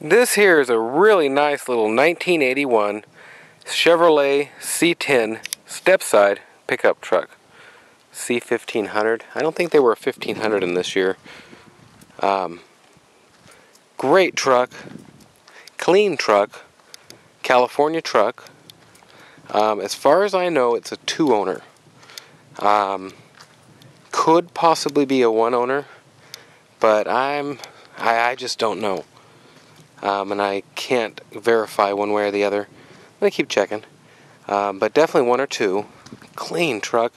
This here is a really nice little 1981 Chevrolet C10 Stepside pickup truck. C1500. I don't think they were a 1500 in this year. Great truck. Clean truck. California truck. As far as I know, it's a 2-owner. Could possibly be a 1-owner, but I just don't know. And I can't verify one way or the other. I'm going to keep checking. But definitely 1 or 2. Clean truck.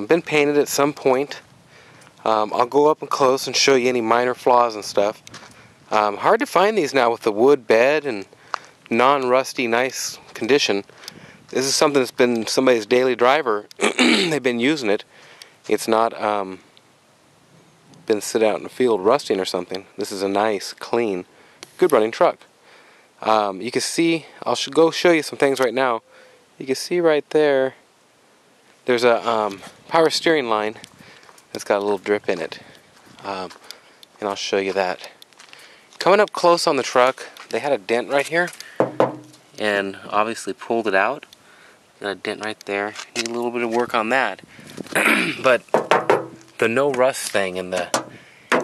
Been painted at some point. I'll go up and close and show you any minor flaws and stuff. Hard to find these now with the wood bed and non-rusty, nice condition. This is something that's been somebody's daily driver. They've been using it. It's not been sit out in the field rusting or something. This is a nice, clean, good running truck. You can see, I'll go show you some things right now. You can see right there, there's a power steering line that's got a little drip in it. And I'll show you that. Coming up close on the truck, they had a dent right here and obviously pulled it out. Got a dent right there. Need a little bit of work on that. But the no rust thing and the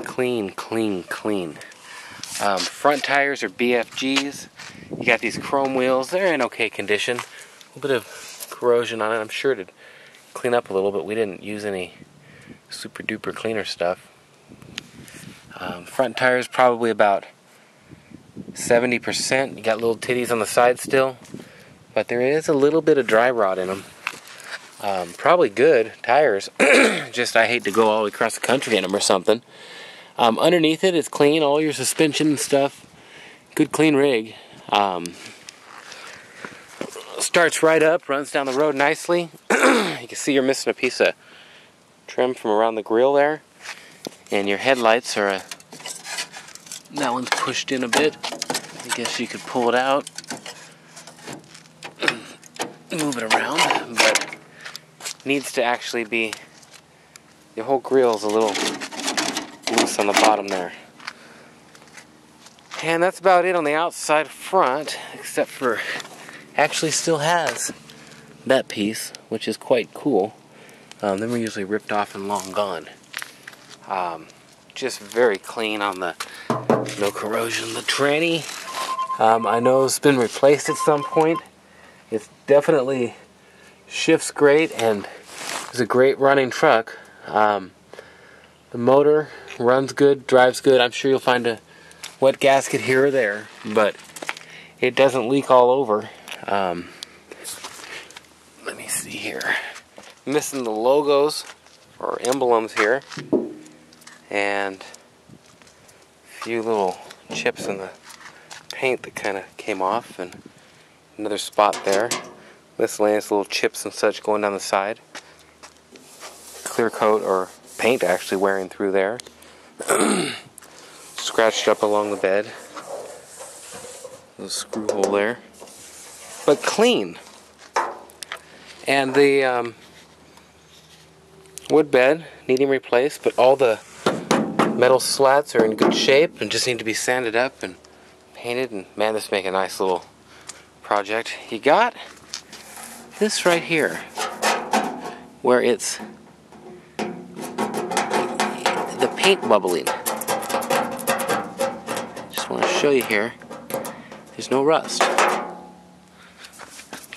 clean. Front tires are BFGs. You got these chrome wheels. They're in okay condition. A little bit of corrosion on it. I'm sure it'd clean up a little, but we didn't use any super duper cleaner stuff. Front tires probably about 70%. You got little titties on the side still, but there is a little bit of dry rot in them. Probably good tires. Just I hate to go all the way across the country in them or something. Underneath it, it's clean. All your suspension and stuff. Good clean rig. Starts right up, runs down the road nicely. You can see you're missing a piece of trim from around the grill there. And your headlights are that one's pushed in a bit. I guess you could pull it out. Move it around, but needs to actually be, the whole grill's a little loose on the bottom there. And that's about it on the outside front, except for actually still has that piece, which is quite cool. Them are usually ripped off and long gone. Just very clean on the no corrosion. The tranny, I know it's been replaced at some point. It definitely shifts great and is a great running truck. The motor runs good, drives good. I'm sure you'll find a wet gasket here or there, but it doesn't leak all over. Let me see here. Missing the logos or emblems here, and a few little chips in the paint that kind of came off, and another spot there. Miscellaneous little chips and such going down the side. Clear coat or paint actually wearing through there. Scratched up along the bed. Little screw hole there. But clean. And the wood bed needing replaced, but all the metal slats are in good shape and just need to be sanded up and painted. And man, this make a nice little project. You got this right here where it's the paint bubbling. Just want to show you here, there's no rust.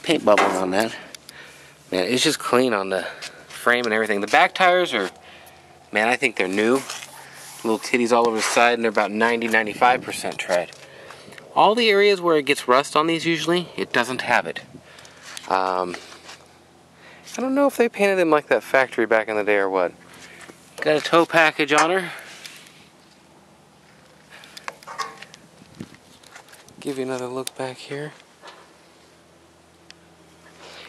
Paint bubbling on that. Man, it's just clean on the frame and everything. The back tires are, man, I think they're new. Little titties all over the side, and they're about 90-95% tread. All the areas where it gets rust on these, usually, it doesn't have it. I don't know if they painted them like that factory back in the day or what. Got a tow package on her. Give you another look back here.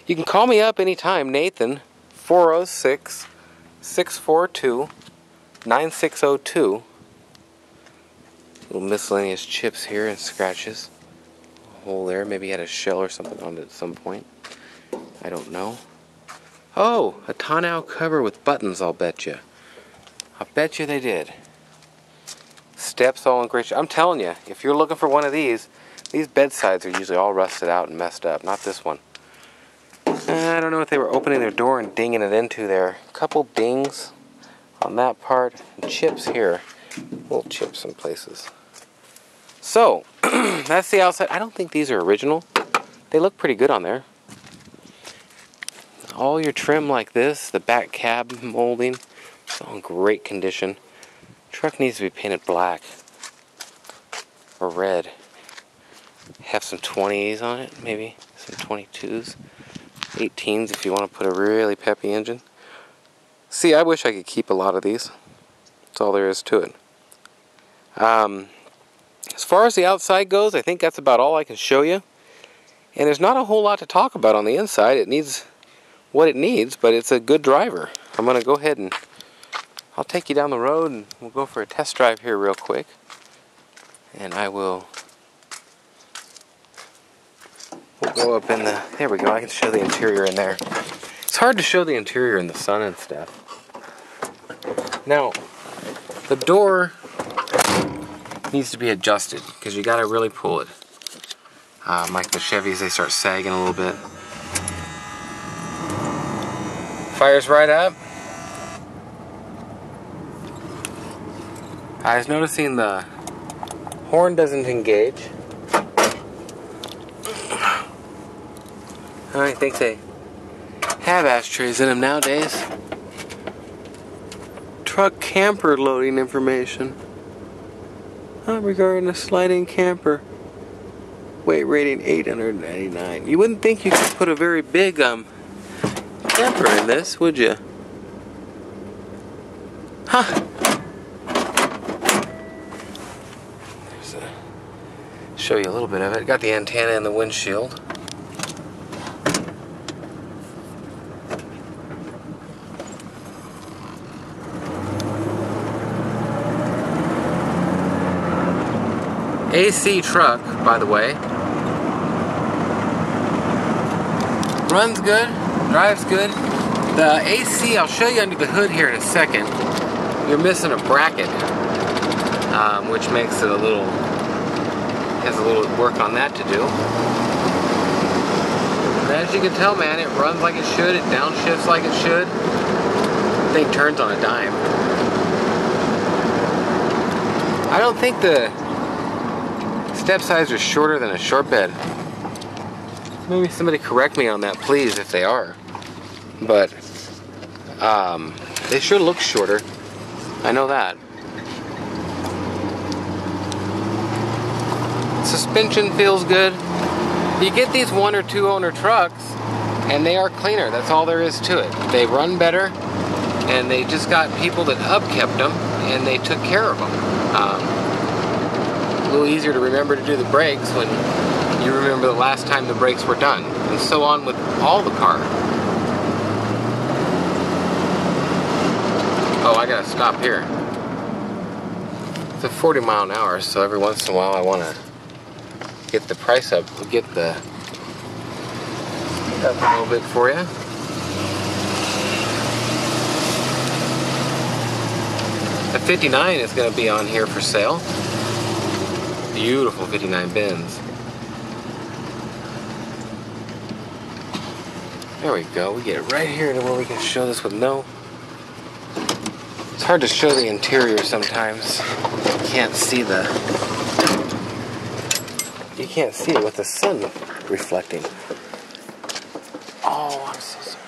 You can call me up anytime, Nathan, 406-642-9602. Little miscellaneous chips here and scratches. A hole there, maybe had a shell or something on it at some point. I don't know. Oh, a tonneau cover with buttons, I'll bet you. I bet you they did. steps all in great shape. I'm telling you, if you're looking for one of these bedsides are usually all rusted out and messed up. Not this one. I don't know if they were opening their door and dinging it into there. A couple dings on that part, and chips here. Little chips in places. So, that's the outside. I don't think these are original. They look pretty good on there. All your trim like this, the back cab molding, it's all in great condition. Truck needs to be painted black or red. Have some 20s on it, maybe some 22s, 18s if you want to put a really peppy engine. See, I wish I could keep a lot of these. That's all there is to it. As far as the outside goes, I think that's about all I can show you. And there's not a whole lot to talk about on the inside. It needs what it needs, but it's a good driver. I'm going to go ahead and I'll take you down the road and we'll go for a test drive here real quick. And we'll go up in the, there we go, I can show the interior in there. It's hard to show the interior in the sun and stuff. Now, the door needs to be adjusted because you got to really pull it. Like the Chevys, they start sagging a little bit. Fires right up. I was noticing the horn doesn't engage. I think they have ashtrays in them nowadays. Truck camper loading information. Regarding a sliding camper. Weight rating 899. You wouldn't think you could put a very big camper in this, would you? Huh. Show you a little bit of it. Got the antenna in the windshield. AC truck, by the way. Runs good, drives good. The AC, I'll show you under the hood here in a second. You're missing a bracket, which makes it has a little work on that to do. But as you can tell, man, it runs like it should, it downshifts like it should. The thing turns on a dime. I don't think the step sides are shorter than a short bed. Maybe somebody correct me on that, please, if they are. But they sure look shorter. I know that. Suspension feels good. You get these 1 or 2 owner trucks, and they are cleaner. That's all there is to it. They run better, and they just got people that upkept them, and they took care of them. A little easier to remember to do the brakes when you remember the last time the brakes were done, and so on with all the car. Oh, I gotta stop here. It's a 40 mile an hour, so every once in a while I want to get the price up, get the up a little bit for you. The 59 is going to be on here for sale. Beautiful 59 Benz. There we go. We get it right here to where we can show this with no. It's hard to show the interior sometimes. You can't see it with the sun reflecting. Oh, I'm so sorry.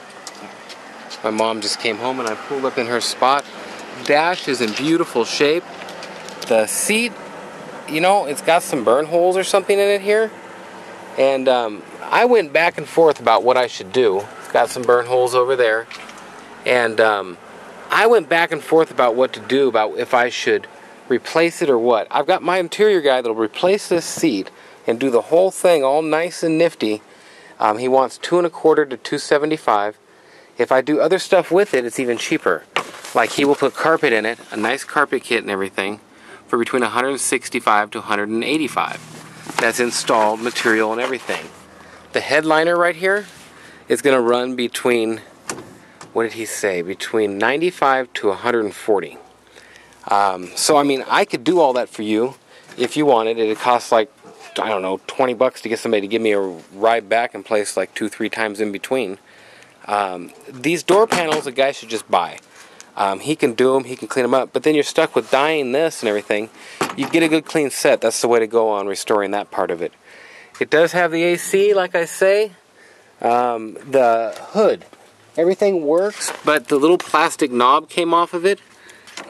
My mom just came home and I pulled up in her spot. Dash is in beautiful shape. The seat, you know, it's got some burn holes or something in it here. And I went back and forth about what I should do. It's got some burn holes over there. And I went back and forth about what to do, about if I should replace it or what. I've got my interior guy that'll replace this seat and do the whole thing all nice and nifty. He wants $2 1/4 to $275. If I do other stuff with it, it's even cheaper. Like he will put carpet in it, a nice carpet kit and everything, for between $165 to $185. That's installed material and everything. The headliner right here is going to run between, what did he say, between $95 to $140. So I mean, I could do all that for you if you wanted. It'd cost like, I don't know, $20 to get somebody to give me a ride back and place like 2-3 times in between. These door panels a guy should just buy. He can do them, he can clean them up, but then you're stuck with dyeing this and everything. You get a good clean set. That's the way to go on restoring that part of it. It does have the AC, like I say. The hood, everything works, but the little plastic knob came off of it,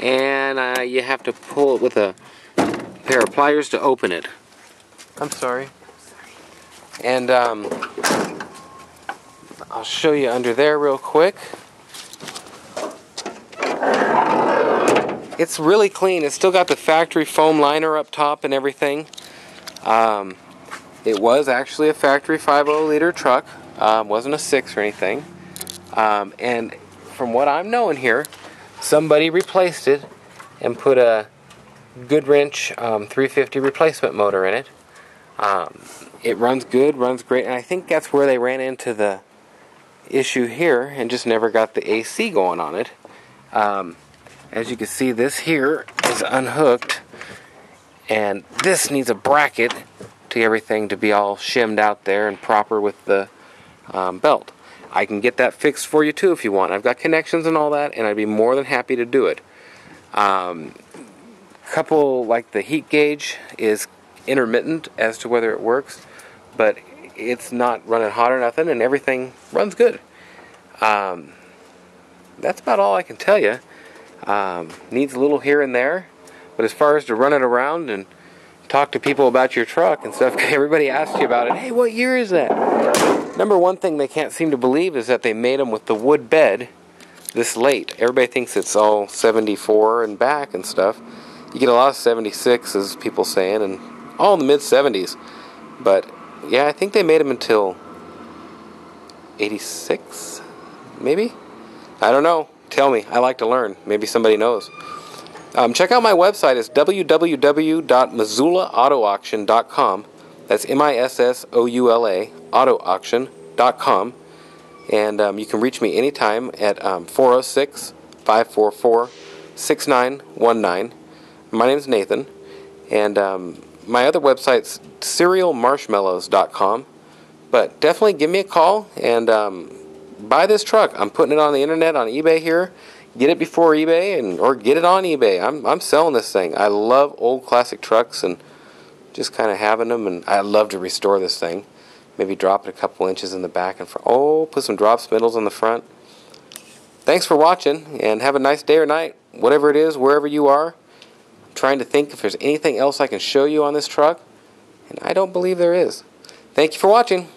and you have to pull it with a pair of pliers to open it. I'm sorry. And I'll show you under there real quick. It's really clean. It's still got the factory foam liner up top and everything. It was actually a factory 5.0 liter truck. Wasn't a 6 or anything. And from what I'm knowing here, somebody replaced it and put a Goodwrench 350 replacement motor in it. It runs good, runs great, and I think that's where they ran into the issue here and just never got the AC going on it. As you can see, this here is unhooked, and this needs a bracket to everything to be all shimmed out there and proper with the belt. I can get that fixed for you too if you want. I've got connections and all that, and I'd be more than happy to do it. Couple, like the heat gauge is intermittent as to whether it works, but it's not running hot or nothing, and everything runs good. That's about all I can tell you. Needs a little here and there, but as far as to run it around and talk to people about your truck and stuff, everybody asks you about it. Hey, what year is that? Number one thing they can't seem to believe is that they made them with the wood bed this late. Everybody thinks it's all 74 and back and stuff. You get a lot of 76s, people saying, and all in the mid-70s. But yeah, I think they made them until 86, maybe? I don't know. Tell me. I like to learn. Maybe somebody knows. Check out my website. It's www.missoulaautoauction.com. That's MISSOULA, autoauction.com. And you can reach me anytime at 406-544-6919. My name is Nathan. And my other website's cerealmarshmallows.com. But definitely give me a call and buy this truck. I'm putting it on the internet on eBay here. Get it before eBay or get it on eBay. I'm selling this thing. I love old classic trucks and just kind of having them, and I love to restore this thing. Maybe drop it a couple inches in the back and front. Oh, put some drop spindles on the front. Thanks for watching, and have a nice day or night, whatever it is, wherever you are. I'm trying to think if there's anything else I can show you on this truck, and I don't believe there is. Thank you for watching.